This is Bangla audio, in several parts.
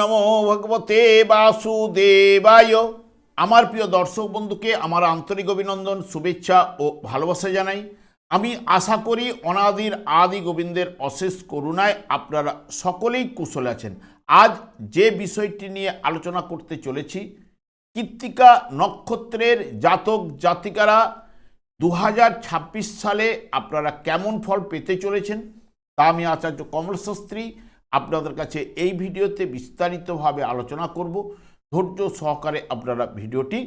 নমো ভগবতে বাসুদেবায়। আমার প্রিয় দর্শক বন্ধুকে আমার আন্তরিক অভিনন্দন, শুভেচ্ছা ও ভালোবাসা জানাই। আমি আশা করি অনাদির আদি গোবিন্দের অশেষ করুণায় আপনারা সকলেই কুশল আছেন। আজ যে বিষয়টি নিয়ে আলোচনা করতে চলেছি, কৃত্তিকা নক্ষত্রের জাতক জাতিকারা 2026 সালে আপনারা কেমন ফল পেতে চলেছেন তা আমি আচার্য কমল শাস্ত্রী আপনাদের কাছে এই ভিডিওতে বিস্তারিতভাবে আলোচনা করব। ধৈর্য সহকারে আপনারা ভিডিওটি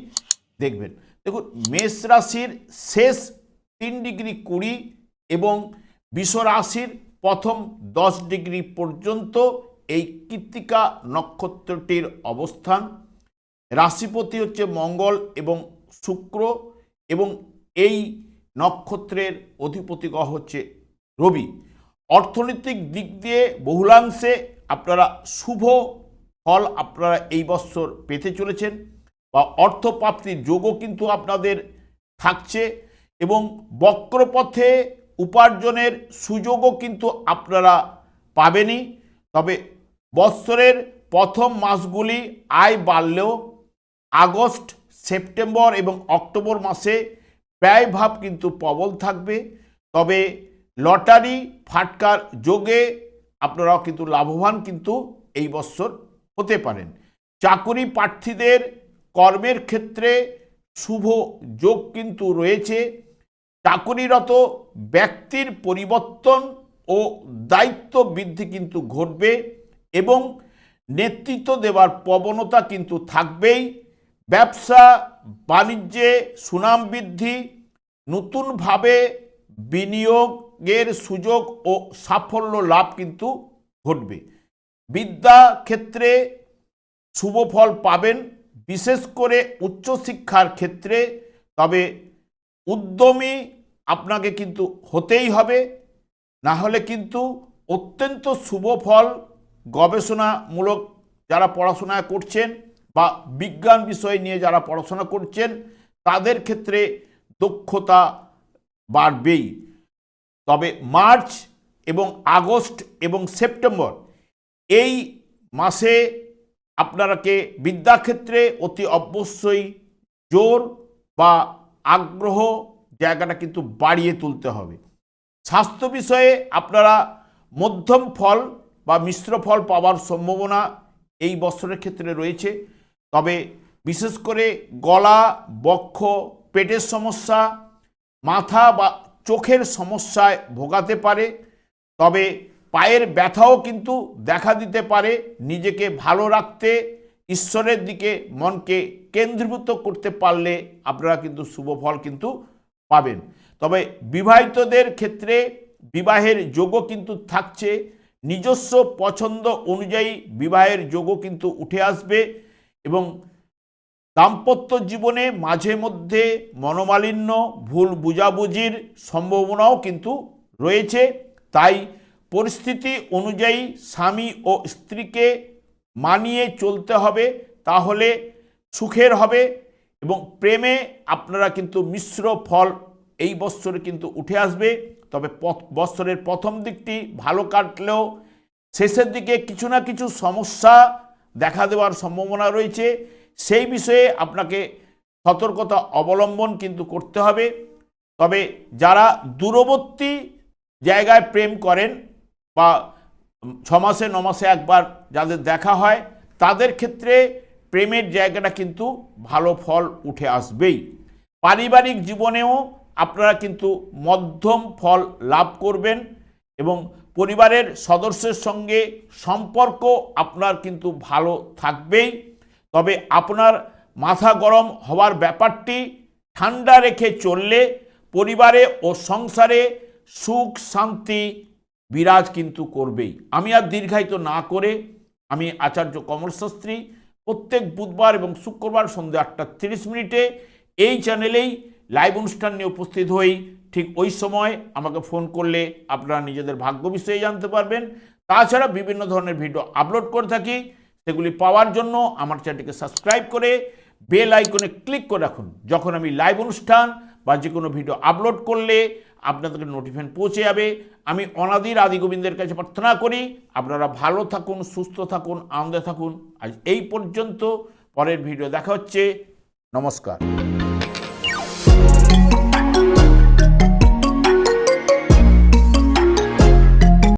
দেখবেন। দেখুন, মেষ রাশির শেষ 3 ডিগ্রি 20 এবং বৃষ রাশির প্রথম 10 ডিগ্রি পর্যন্ত এই কৃত্তিকা নক্ষত্রটির অবস্থান। রাশিপতি হচ্ছে মঙ্গল এবং শুক্র, এবং এই নক্ষত্রের অধিপতি গ্রহ হচ্ছে রবি। অর্থনৈতিক দিক দিয়ে বহুলাংশে আপনারা শুভ ফল আপনারা এই বছর পেতে চলেছেন, বা অর্থপ্রাপ্তির যোগও কিন্তু আপনাদের থাকছে, এবং বক্রপথে উপার্জনের সুযোগও কিন্তু আপনারা পাবেনই। তবে বৎসরের প্রথম মাসগুলি আয় বাড়লেও আগস্ট, সেপ্টেম্বর এবং অক্টোবর মাসে ব্যয়ভাব কিন্তু প্রবল থাকবে। তবে লটারি ফাটকার যোগে আপনারাও কিন্তু লাভবান কিন্তু এই বছর হতে পারেন। চাকরি প্রার্থীদের কর্মের ক্ষেত্রে শুভ যোগ কিন্তু রয়েছে। চাকরিরত ব্যক্তির পরিবর্তন ও দায়িত্ব বৃদ্ধি কিন্তু ঘটবে, এবং নেতৃত্ব দেওয়ার প্রবণতা কিন্তু থাকবেই। ব্যবসা বাণিজ্যে সুনাম বৃদ্ধি, নতুনভাবে বিনিয়োগের সুযোগ ও সাফল্য লাভ কিন্তু ঘটবে। বিদ্যা ক্ষেত্রে শুভ ফল পাবেন, বিশেষ করে উচ্চশিক্ষার ক্ষেত্রে। তবে উদ্যমী আপনাকে কিন্তু হতেই হবে, না হলে কিন্তু অত্যন্ত শুভ ফল গবেষণামূলক যারা পড়াশোনা করছেন বা বিজ্ঞান বিষয় নিয়ে যারা পড়াশোনা করছেন তাদের ক্ষেত্রে দক্ষতা বাড়বেই। তবে মার্চ এবং আগস্ট এবং সেপ্টেম্বর এই মাসে আপনারাকে বিদ্যাক্ষেত্রে অতি অবশ্যই জোর বা আগ্রহ জায়গাটা কিন্তু বাড়িয়ে তুলতে হবে। স্বাস্থ্য বিষয়ে আপনারা মধ্যম ফল বা মিশ্র ফল পাওয়ার সম্ভাবনা এই বছরের ক্ষেত্রে রয়েছে। তবে বিশেষ করে গলা, বক্ষ, পেটের সমস্যা, মাথা বা চোখের সমস্যায় ভোগাতে পারে। তবে পায়ের ব্যথাও কিন্তু দেখা দিতে পারে। নিজেকে ভালো রাখতে ঈশ্বরের দিকে মনকে কেন্দ্রীভূত করতে পারলে আপনারা কিন্তু শুভ ফল কিন্তু পাবেন। তবে বিবাহিতদের ক্ষেত্রে বিবাহের যোগও কিন্তু থাকছে। নিজস্ব পছন্দ অনুযায়ী বিবাহের যোগও কিন্তু উঠে আসবে, এবং দাম্পত্য জীবনে মাঝে মধ্যে মনোমালিন্য, ভুল বুঝাবুঝির সম্ভাবনাও কিন্তু রয়েছে। তাই পরিস্থিতি অনুযায়ী স্বামী ও স্ত্রীকে মানিয়ে চলতে হবে, তাহলে সুখের হবে। এবং প্রেমে আপনারা কিন্তু মিশ্র ফল এই বৎসরে কিন্তু উঠে আসবে। তবে বৎসরের প্রথম দিকটি ভালো কাটলেও শেষের দিকে কিছু না কিছু সমস্যা দেখা দেওয়ার সম্ভাবনা রয়েছে। সেই বিষয়ে আপনাকে সতর্কতা অবলম্বন কিন্তু করতে হবে। তবে যারা দূরবর্তী জায়গায় প্রেম করেন বা 6 মাসে 9 মাসে একবার যাদের দেখা হয় তাদের ক্ষেত্রে প্রেমের জায়গাটা কিন্তু ভালো ফল উঠে আসবেই। পারিবারিক জীবনেও আপনারা কিন্তু মধ্যম ফল লাভ করবেন, এবং পরিবারের সদস্যের সঙ্গে সম্পর্ক আপনার কিন্তু ভালো থাকবেই। তবে আপনার মাথা গরম হওয়ার ব্যাপারটি ঠান্ডা রেখে চললে পরিবারে ও সংসারে সুখ শান্তি বিরাজ কিন্তু করবেই। আমি আর দীর্ঘায়িত না করে আমি আচার্য কমল শাস্ত্রী প্রত্যেক বুধবার এবং শুক্রবার সন্ধ্যা 8:30 এই চ্যানেলেই লাইভ অনুষ্ঠান নিয়ে উপস্থিত হই। ঠিক ওই সময় আমাকে ফোন করলে আপনারা নিজেদের ভাগ্য বিষয়ে জানতে পারবেন। তাছাড়া বিভিন্ন ধরনের ভিডিও আপলোড করে থাকি, সেগুলি পাওয়ার জন্য আমার চ্যানেলটিকে সাবস্ক্রাইব করে বেল আইকনে ক্লিক করে রাখুন। যখন আমি লাইভ অনুষ্ঠান বা যে কোনো ভিডিও আপলোড করলে আপনাদেরকে নোটিফিকেশন পৌঁছে যাবে। আমি অনাদির আদি গোবিন্দের কাছে প্রার্থনা করি আপনারা ভালো থাকুন, সুস্থ থাকুন, আনন্দে থাকুন। আজ এই পর্যন্ত, পরের ভিডিও দেখা হচ্ছে। নমস্কার।